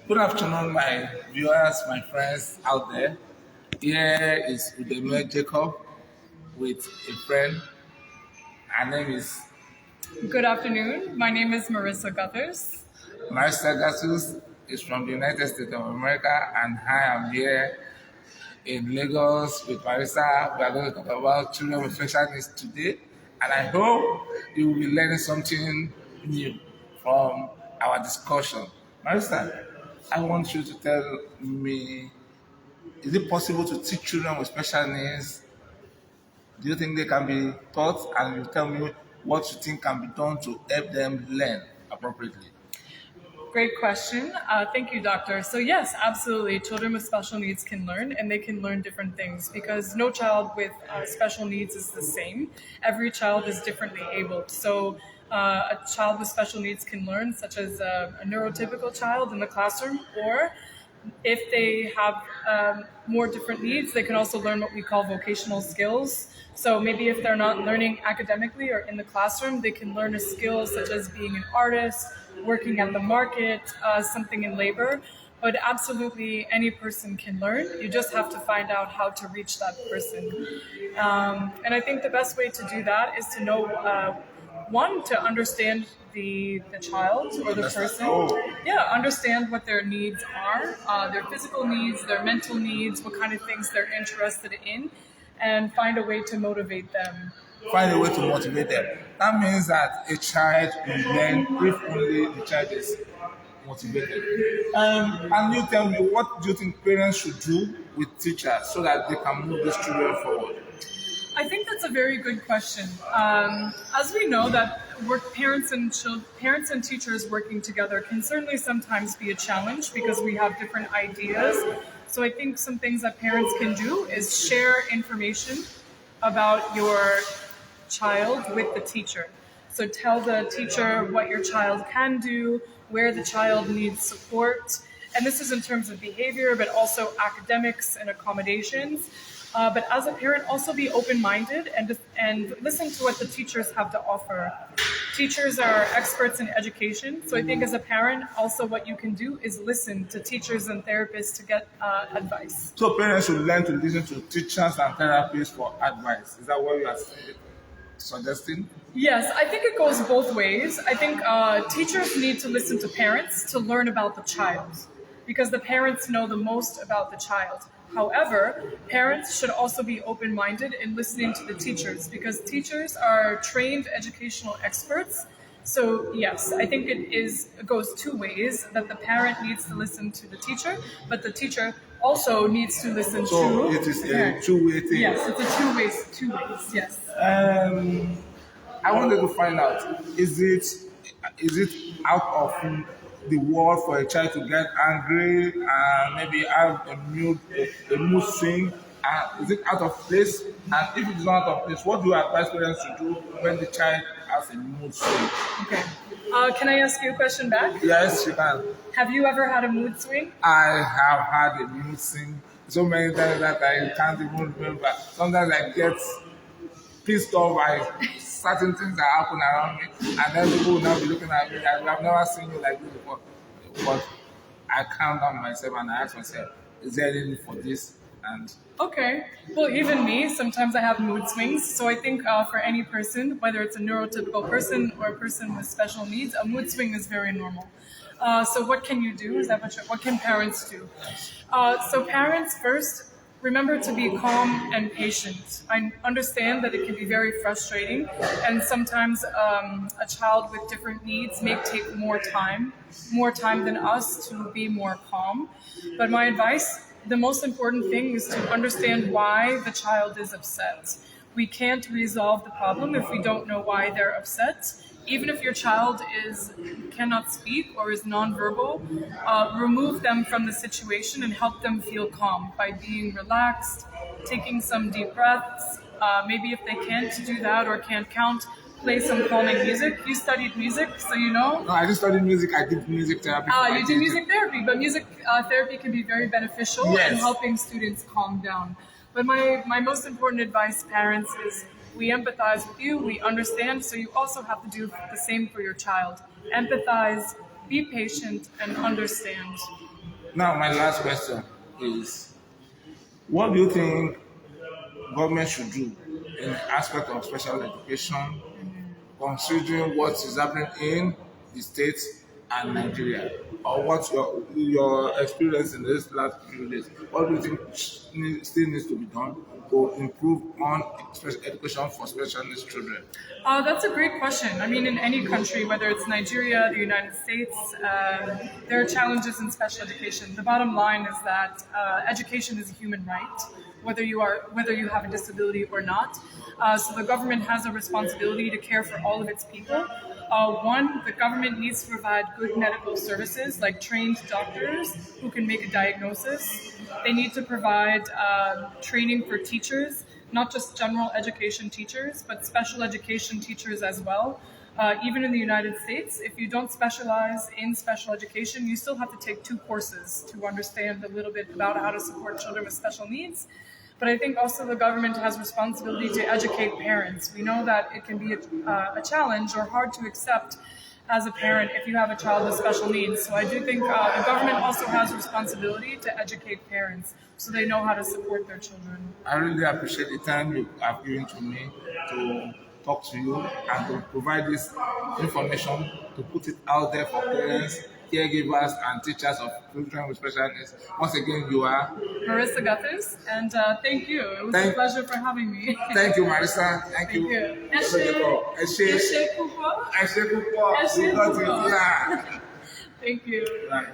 Good afternoon, my viewers, my friends out there. Here is Udeme Jacob with a friend. Her name is Good afternoon. My name is Marissa Guthers. Marissa Gasus, is from the United States of America, and I am here in Lagos with Marissa. We are going to talk about children with special needs today, and I hope you will be learning something new from our discussion. Marissa, I want you to tell me, is it possible to teach children with special needs? Do you think they can be taught? And you tell me what you think can be done to help them learn appropriately. Great question. Thank you, doctor. So, yes, absolutely. Children with special needs can learn, and they can learn different things because no child with special needs is the same. Every child is differently abled. So, a child with special needs can learn, such as a neurotypical child in the classroom, or if they have more different needs, they can also learn what we call vocational skills. So maybe if they're not learning academically or in the classroom, they can learn a skill such as being an artist, working at the market, something in labor. But absolutely any person can learn. You just have to find out how to reach that person. And I think the best way to do that is to know one, to understand the child or the person. Yeah, understand what their needs are, their physical needs, their mental needs, what kind of things they're interested in, and find a way to motivate them. Find a way to motivate them. That means that a child will learn if only the child is motivated. And you tell me, what do you think parents should do with teachers so that they can move these children forward? I think that's a very good question. As we know, that parents and teachers working together can certainly sometimes be a challenge because we have different ideas. So I think some things that parents can do is share information about your child with the teacher. So tell the teacher what your child can do, where the child needs support. And this is in terms of behavior, but also academics and accommodations. But as a parent, also be open-minded and listen to what the teachers have to offer. Teachers are experts in education, so I think as a parent, also what you can do is listen to teachers and therapists to get advice. So parents should learn to listen to teachers and therapists for advice. Is that what you are suggesting? Yes, I think it goes both ways. I think teachers need to listen to parents to learn about the child because the parents know the most about the child. However, parents should also be open-minded in listening to the teachers because teachers are trained educational experts. So yes, I think it goes two ways, that the parent needs to listen to the teacher, but the teacher also needs to listen to So it is the a parent. two-way thing. Yes, it's a two ways, yes. I wanted to find out, is it out of the world for a child to get angry and maybe have a mood swing? Is it out of place? And if it is not out of place, what do you advise parents to do when the child has a mood swing? Okay. Can I ask you a question back? Yes, you can. Have you ever had a mood swing? I have had a mood swing so many times that I can't even remember. Sometimes I get pissed off by certain things that happen around me, and then people will now be looking at me like, I've never seen you like this before. But I calm down myself and I ask myself, is there any need for this? And Okay. Well, even me, sometimes I have mood swings. So I think for any person, whether it's a neurotypical person or a person with special needs, a mood swing is very normal. So what can you do? What can parents do? So parents first, remember to be calm and patient. I understand that it can be very frustrating, and sometimes a child with different needs may take more time than us to be more calm. But my advice, the most important thing is to understand why the child is upset. We can't resolve the problem if we don't know why they're upset. Even if your child cannot speak or is nonverbal, remove them from the situation and help them feel calm by being relaxed, taking some deep breaths. Maybe if they can't do that or can't count, play some calming music. You studied music, so you know. no, I just studied music. I did music therapy. You do music therapy, but music therapy can be very beneficial Yes. in helping students calm down. But my most important advice, parents, is we empathize with you, we understand, so you also have to do the same for your child. Empathize, be patient, and understand. Now, my last question is, what do you think government should do in the aspect of special education, considering what is happening in the States and Nigeria? Or what's your experience in this last few days? What do you think still needs to be done to improve on special education for special needs children? That's a great question. I mean, in any country, whether it's Nigeria, the United States, there are challenges in special education. The bottom line is that education is a human right, whether you have a disability or not. So the government has a responsibility to care for all of its people. One, the government needs to provide good medical services, like trained doctors who can make a diagnosis. They need to provide training for teachers, not just general education teachers, but special education teachers as well. Even in the United States, if you don't specialize in special education, you still have to take 2 courses to understand a little bit about how to support children with special needs. But I think also the government has responsibility to educate parents. We know that it can be a challenge or hard to accept as a parent if you have a child with special needs. So I do think the government also has responsibility to educate parents so they know how to support their children. I really appreciate the time you have given to me to talk to you and to provide this information, to put it out there for parents, caregivers, and teachers of children with special needs. Once again, you are Marissa Guthers, and thank you. It was a pleasure for having me. Thank you, Marissa. Thank you. Eshe Kupo. We got it. Yeah. Thank you. Right.